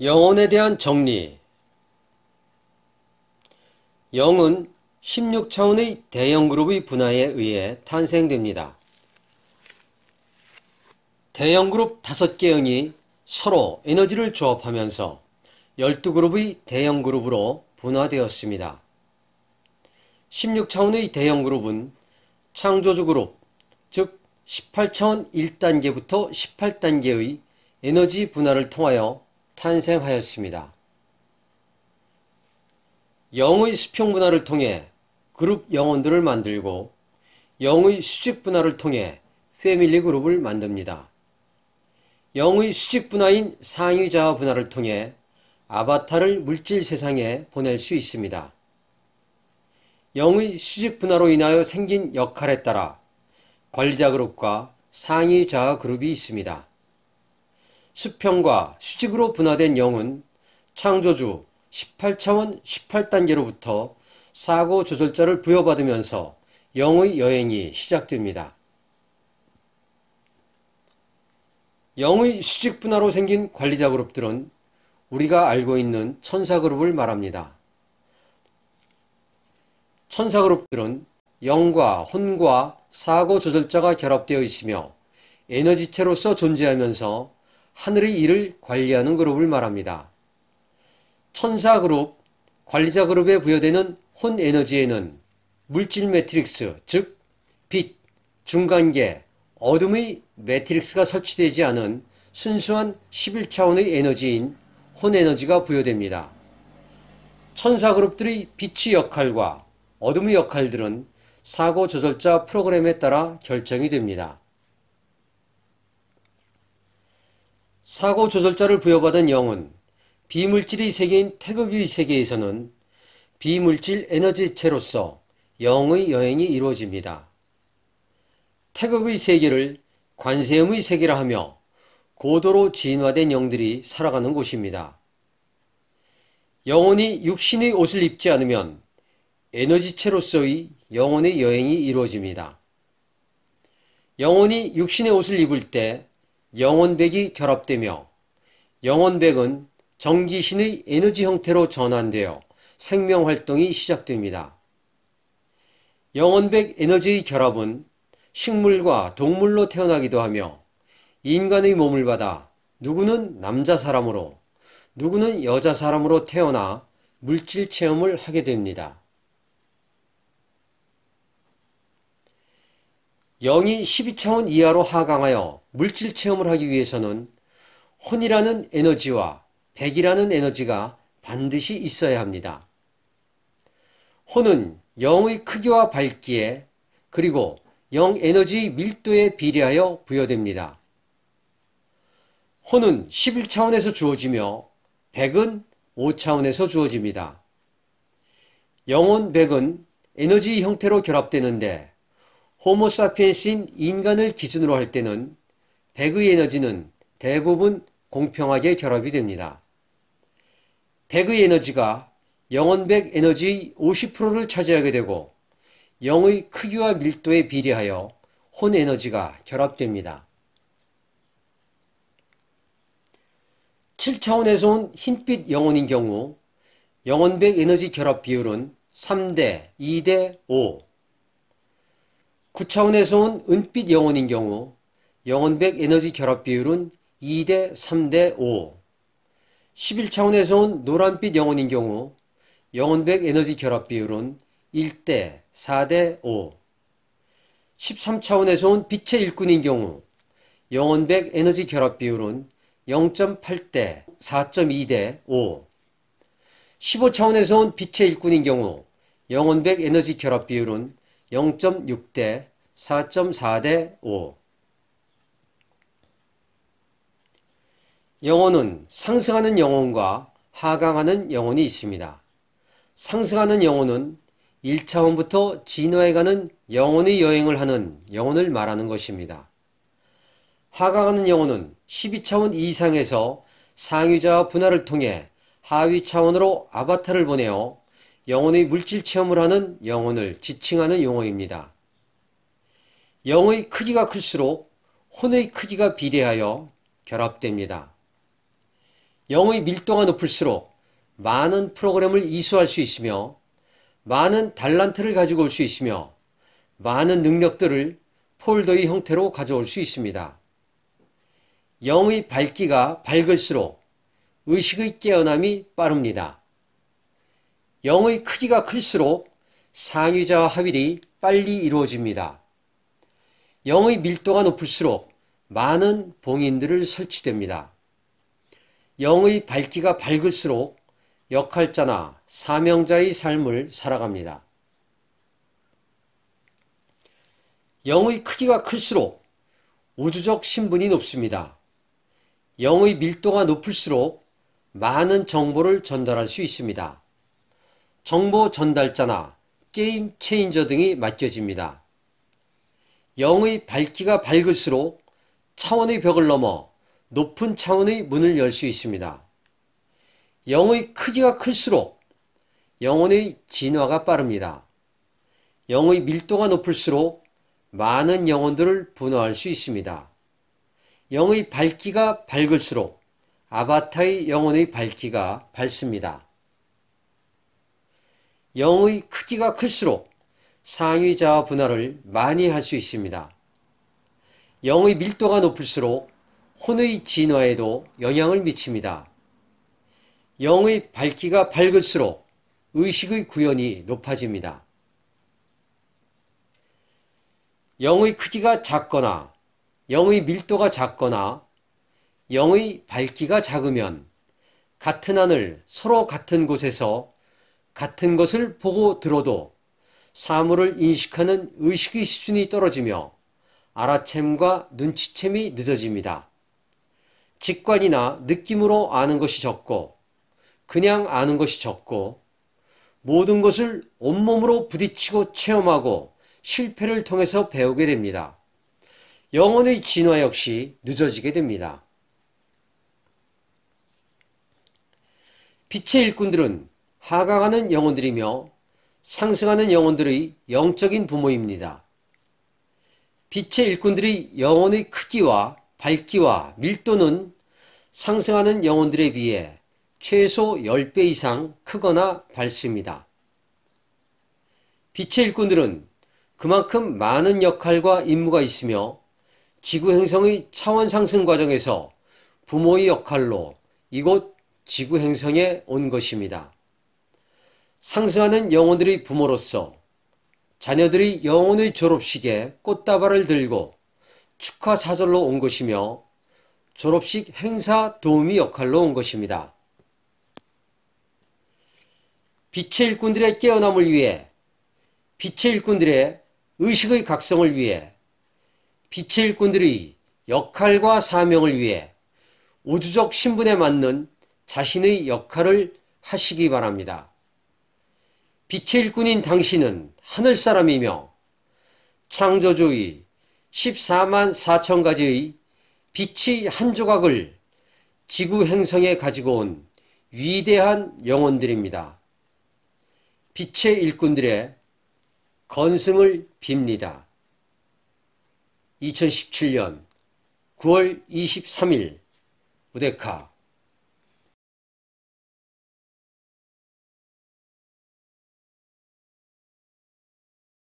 영혼에 대한 정리. 영은 16차원의 대형그룹의 분화에 의해 탄생됩니다. 대형그룹 5개 영이 서로 에너지를 조합하면서 12그룹의 대형그룹으로 분화되었습니다. 16차원의 대형그룹은 창조주 그룹, 즉 18차원 1단계부터 18단계의 에너지 분화를 통하여 탄생하였습니다. 영의 수평 분화를 통해 그룹 영혼들을 만들고 영의 수직 분화를 통해 패밀리 그룹을 만듭니다. 영의 수직 분화인 상위자아 분화를 통해 아바타를 물질 세상에 보낼 수 있습니다. 영의 수직 분화로 인하여 생긴 역할에 따라 관리자 그룹과 상위자아 그룹이 있습니다. 수평과 수직으로 분화된 영은 창조주 18차원 18단계로부터 사고 조절자를 부여받으면서 영의 여행이 시작됩니다. 영의 수직 분화로 생긴 관리자 그룹들은 우리가 알고 있는 천사 그룹을 말합니다. 천사 그룹들은 영과 혼과 사고 조절자가 결합되어 있으며 에너지체로서 존재하면서 하늘의 일을 관리하는 그룹을 말합니다. 천사 그룹, 관리자 그룹에 부여되는 혼 에너지에는 물질 매트릭스, 즉 빛, 중간계, 어둠의 매트릭스가 설치되지 않은 순수한 11차원의 에너지인 혼 에너지가 부여됩니다. 천사 그룹들의 빛의 역할과 어둠의 역할들은 사고 조절자 프로그램에 따라 결정이 됩니다. 사고 조절자를 부여받은 영은 비물질의 세계인 태극의 세계에서는 비물질 에너지체로서 영의 여행이 이루어집니다. 태극의 세계를 관세음의 세계라 하며 고도로 진화된 영들이 살아가는 곳입니다. 영혼이 육신의 옷을 입지 않으면 에너지체로서의 영혼의 여행이 이루어집니다. 영혼이 육신의 옷을 입을 때 영혼백이 결합되며 영혼백은 정기신의 에너지 형태로 전환되어 생명활동이 시작됩니다. 영혼백 에너지의 결합은 식물과 동물로 태어나기도 하며 인간의 몸을 받아 누구는 남자 사람으로 누구는 여자 사람으로 태어나 물질 체험을 하게 됩니다. 영이 12차원 이하로 하강하여 물질 체험을 하기 위해서는 혼이라는 에너지와 백이라는 에너지가 반드시 있어야 합니다. 혼은 영의 크기와 밝기에 그리고 영 에너지의 밀도에 비례하여 부여됩니다. 혼은 11차원에서 주어지며 백은 5차원에서 주어집니다. 영혼 백은 에너지 형태로 결합되는데 호모사피엔스인 인간을 기준으로 할 때는 백의 에너지는 대부분 공평하게 결합이 됩니다. 백의 에너지가 영혼백 에너지의 50%를 차지하게 되고 영의 크기와 밀도에 비례하여 혼 에너지가 결합됩니다. 7차원에서 온 흰빛 영혼인 경우 영혼백 에너지 결합 비율은 3대 2대 5. 9차원에서 온 은빛 영혼인 경우 영혼백 에너지 결합 비율은 2대 3대 5. 11차원에서 온 노란빛 영혼인 경우 영혼백 에너지 결합 비율은 1대 4대 5. 13차원에서 온 빛의 일꾼인 경우 영혼백 에너지 결합 비율은 0.8대 4.2대 5. 15차원에서 온 빛의 일꾼인 경우 영혼백 에너지 결합 비율은 0.6대 4.4대 5. 영혼은 상승하는 영혼과 하강하는 영혼이 있습니다. 상승하는 영혼은 1차원부터 진화해가는 영혼의 여행을 하는 영혼을 말하는 것입니다. 하강하는 영혼은 12차원 이상에서 상위자와 분화를 통해 하위 차원으로 아바타를 보내어 영혼의 물질 체험을 하는 영혼을 지칭하는 용어입니다. 영의 크기가 클수록 혼의 크기가 비례하여 결합됩니다. 영의 밀도가 높을수록 많은 프로그램을 이수할 수 있으며 많은 달란트를 가지고 올 수 있으며 많은 능력들을 폴더의 형태로 가져올 수 있습니다. 영의 밝기가 밝을수록 의식의 깨어남이 빠릅니다. 영의 크기가 클수록 상위자와 하위이 빨리 이루어집니다. 영의 밀도가 높을수록 많은 봉인들을 설치됩니다. 영의 밝기가 밝을수록 역할자나 사명자의 삶을 살아갑니다. 영의 크기가 클수록 우주적 신분이 높습니다. 영의 밀도가 높을수록 많은 정보를 전달할 수 있습니다. 정보 전달자나 게임 체인저 등이 맡겨집니다. 영의 밝기가 밝을수록 차원의 벽을 넘어 높은 차원의 문을 열 수 있습니다. 영의 크기가 클수록 영혼의 진화가 빠릅니다. 영의 밀도가 높을수록 많은 영혼들을 분화할 수 있습니다. 영의 밝기가 밝을수록 아바타의 영혼의 밝기가 밝습니다. 영의 크기가 클수록 상위자와 분할을 많이 할 수 있습니다. 영의 밀도가 높을수록 혼의 진화에도 영향을 미칩니다. 영의 밝기가 밝을수록 의식의 구현이 높아집니다. 영의 크기가 작거나 영의 밀도가 작거나 영의 밝기가 작으면 같은 하늘 서로 같은 곳에서 같은 것을 보고 들어도 사물을 인식하는 의식의 수준이 떨어지며 알아챔과 눈치챔이 늦어집니다. 직관이나 느낌으로 아는 것이 적고 그냥 아는 것이 적고 모든 것을 온몸으로 부딪히고 체험하고 실패를 통해서 배우게 됩니다. 영혼의 진화 역시 늦어지게 됩니다. 빛의 일꾼들은 하강하는 영혼들이며 상승하는 영혼들의 영적인 부모입니다. 빛의 일꾼들의 영혼의 크기와 밝기와 밀도는 상승하는 영혼들에 비해 최소 10배 이상 크거나 밝습니다. 빛의 일꾼들은 그만큼 많은 역할과 임무가 있으며 지구 행성의 차원 상승 과정에서 부모의 역할로 이곳 지구 행성에 온 것입니다. 상승하는 영혼들의 부모로서 자녀들의 영혼의 졸업식에 꽃다발을 들고 축하 사절로 온 것이며 졸업식 행사 도우미 역할로 온 것입니다. 빛의 일꾼들의 깨어남을 위해, 빛의 일꾼들의 의식의 각성을 위해, 빛의 일꾼들의 역할과 사명을 위해 우주적 신분에 맞는 자신의 역할을 하시기 바랍니다. 빛의 일꾼인 당신은 하늘사람이며 창조주의 14만 4천 가지의 빛의 한 조각을 지구 행성에 가지고 온 위대한 영혼들입니다. 빛의 일꾼들의 건승을 빕니다. 2017년 9월 23일 우데카